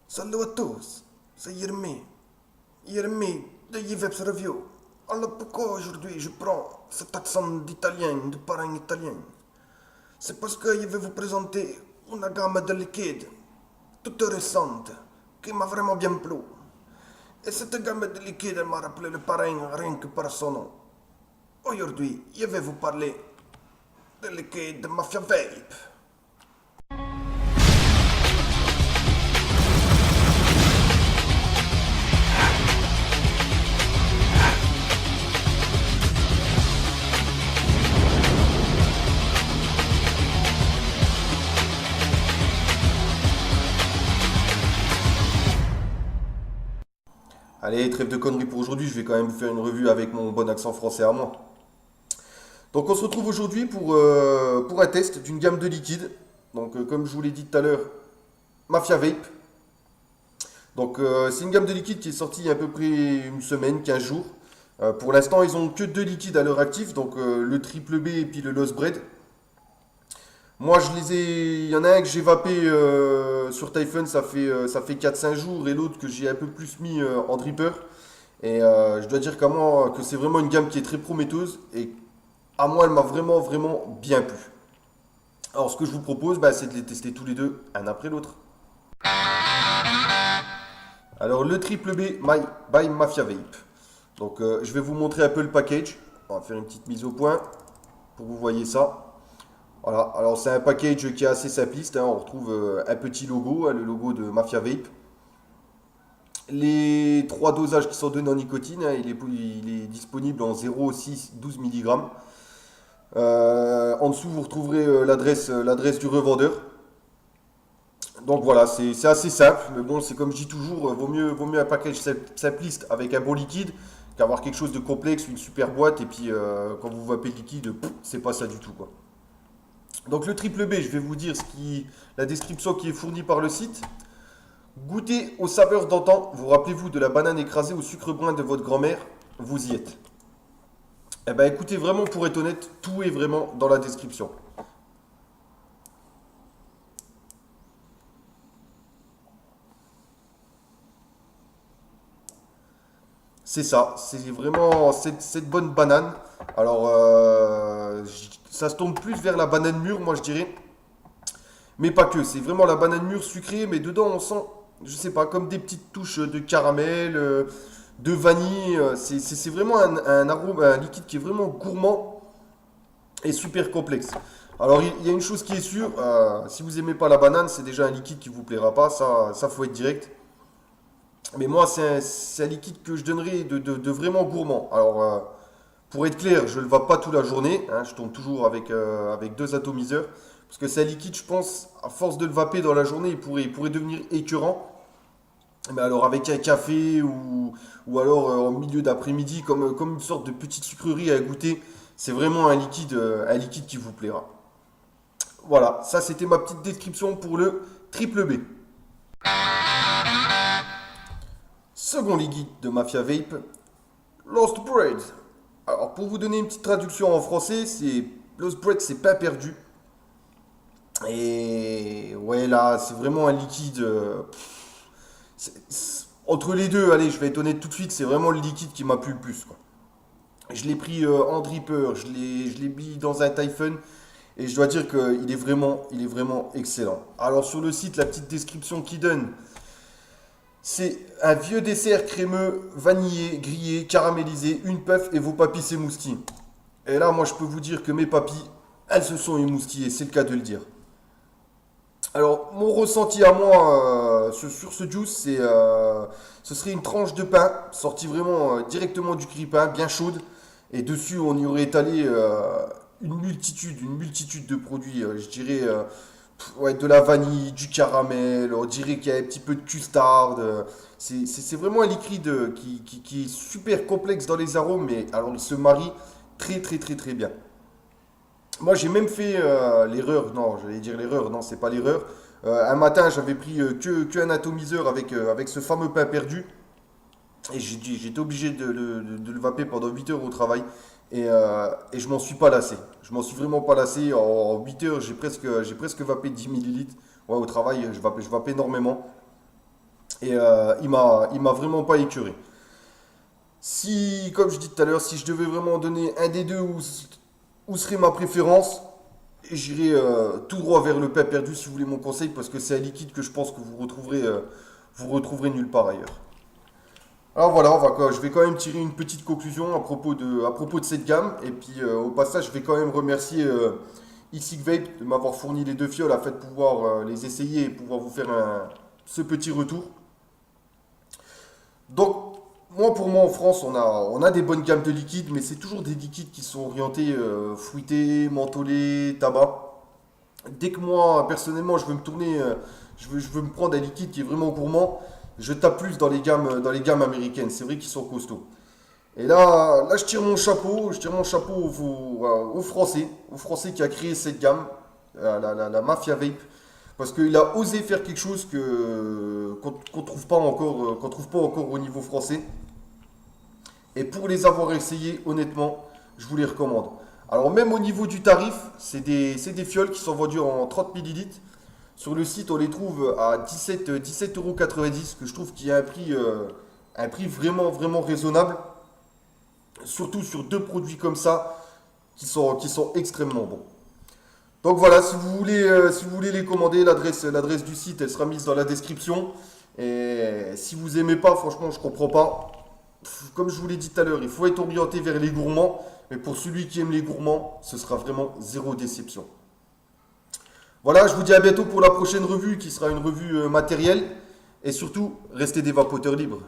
Salut à tous, c'est Yermi. Yermi de Yves Review. Alors pourquoi aujourd'hui je prends cet accent d'italien, de parrain italien? C'est parce que je vais vous présenter une gamme de liquides toute récente qui m'a vraiment bien plu. Et cette gamme de liquides m'a rappelé le parrain rien que par son nom. Aujourd'hui, je vais vous parler de liquide Mafia Vape. Allez, trêve de conneries pour aujourd'hui, je vais quand même vous faire une revue avec mon bon accent français à moi. Donc on se retrouve aujourd'hui pour un test d'une gamme de liquides. Donc comme je vous l'ai dit tout à l'heure, Mafia Vape. Donc c'est une gamme de liquides qui est sortie il y a à peu près une semaine, 15 jours. Pour l'instant ils ont que deux liquides à leur actif, donc le triple B et puis le Lost Bread. Moi je les ai. Il y en a un que j'ai vapé sur Typhon, ça fait 4-5 jours, et l'autre que j'ai un peu plus mis en dripper. Et je dois dire qu'à moi que c'est vraiment une gamme qui est très prometteuse et à moi elle m'a vraiment vraiment bien plu. Alors ce que je vous propose, bah, c'est de les tester tous les deux, un après l'autre. Alors le triple B by Mafia Vape. Donc je vais vous montrer un peu le package. On va faire une petite mise au point pour que vous voyez ça. Voilà, alors c'est un package qui est assez simpliste, hein. On retrouve un petit logo, hein, le logo de Mafia Vape. Les trois dosages qui sont donnés en nicotine, hein, il est disponible en 0, 6, 12 mg. En dessous, vous retrouverez l'adresse du revendeur. Donc voilà, c'est assez simple, mais bon, c'est comme je dis toujours, vaut mieux un package simpliste avec un bon liquide qu'avoir quelque chose de complexe, une super boîte, et puis quand vous vapez le liquide, c'est pas ça du tout, quoi. Donc le triple B, je vais vous dire la description qui est fournie par le site. Goûtez aux saveurs d'antan, vous rappelez-vous de la banane écrasée au sucre brun de votre grand-mère, vous y êtes. Eh ben écoutez, vraiment pour être honnête, tout est vraiment dans la description. C'est ça, c'est vraiment cette bonne banane. Alors, ça se tourne plus vers la banane mûre, moi je dirais. Mais pas que, c'est vraiment la banane mûre sucrée, mais dedans on sent, je sais pas, comme des petites touches de caramel, de vanille. C'est vraiment un arôme, un liquide qui est vraiment gourmand et super complexe. Alors il y a une chose qui est sûre, si vous aimez pas la banane, c'est déjà un liquide qui vous plaira pas, ça faut être direct. Mais moi c'est un liquide que je donnerais de vraiment gourmand. Alors pour être clair, je ne le vape pas toute la journée, hein, je tourne toujours avec deux atomiseurs. Parce que c'est un liquide, je pense, à force de le vaper dans la journée, il pourrait devenir écœurant. Mais alors avec un café ou alors en milieu d'après-midi, comme une sorte de petite sucrerie à goûter, c'est vraiment un liquide qui vous plaira. Voilà, ça c'était ma petite description pour le triple B. Second liquide de Mafia Vape, Lost Bread. Alors pour vous donner une petite traduction en français, c'est Lost Bread, c'est pain perdu. Et ouais, là, c'est vraiment un liquide. Entre les deux, allez, je vais être honnête tout de suite, c'est vraiment le liquide qui m'a plu le plus, quoi. Je l'ai pris en dripper, je l'ai mis dans un Typhon, et je dois dire qu'il est vraiment excellent. Alors sur le site, la petite description qu'il donne, c'est un vieux dessert crémeux, vanillé, grillé, caramélisé, une puff et vos papilles s'émoustillent. Et là, moi, je peux vous dire que mes papilles, elles se sont émoustillées, c'est le cas de le dire. Alors, mon ressenti à moi sur ce juice, ce serait une tranche de pain sortie vraiment directement du grille-pain, bien chaude. Et dessus, on y aurait étalé une multitude de produits. Je dirais ouais, de la vanille, du caramel, on dirait qu'il y a un petit peu de custard. C'est vraiment un liquide qui est super complexe dans les arômes, mais alors il se marie très très très très bien. Moi, j'ai même fait l'erreur, non, j'allais dire l'erreur, non, c'est pas l'erreur. Un matin, j'avais pris que un atomiseur avec ce fameux pain perdu. Et j'étais obligé de le vaper pendant 8 heures au travail. Et je m'en suis pas lassé. Je m'en suis vraiment pas lassé. En 8 heures, j'ai presque vapé 10 millilitres. Ouais, au travail, je vape énormément. Et il m'a vraiment pas écœuré. Si, comme je dis tout à l'heure, si je devais vraiment donner un des deux où serait ma préférence, j'irai tout droit vers le pain perdu si vous voulez mon conseil, parce que c'est un liquide que je pense que vous retrouverez nulle part ailleurs. Alors voilà, je vais quand même tirer une petite conclusion à propos de cette gamme. Et puis au passage, je vais quand même remercier Ixic Vape de m'avoir fourni les deux fioles afin de pouvoir les essayer et pouvoir vous faire ce petit retour. Donc, moi pour moi en France, on a des bonnes gammes de liquides, mais c'est toujours des liquides qui sont orientés fruités, mentholés, tabac. Dès que moi, personnellement, je veux me tourner, je veux me prendre un liquide qui est vraiment gourmand, je tape plus dans les gammes américaines. C'est vrai qu'ils sont costauds. Et là, je tire mon chapeau au Français qui a créé cette gamme, la Mafia Vape, parce qu'il a osé faire quelque chose qu'on trouve pas encore, qu'on trouve pas encore au niveau français. Et pour les avoir essayés, honnêtement, je vous les recommande. Alors même au niveau du tarif, c'est des fioles qui sont vendues en 30 millilitres. Sur le site, on les trouve à 17,90 €, que je trouve qu'il y a un prix vraiment, vraiment raisonnable. Surtout sur deux produits comme ça, qui sont extrêmement bons. Donc voilà, si vous voulez les commander, l'adresse du site, elle sera mise dans la description. Et si vous aimez pas, franchement, je comprends pas. Comme je vous l'ai dit tout à l'heure, il faut être orienté vers les gourmands. Mais pour celui qui aime les gourmands, ce sera vraiment zéro déception. Voilà, je vous dis à bientôt pour la prochaine revue qui sera une revue matérielle. Et surtout, restez des vapoteurs libres.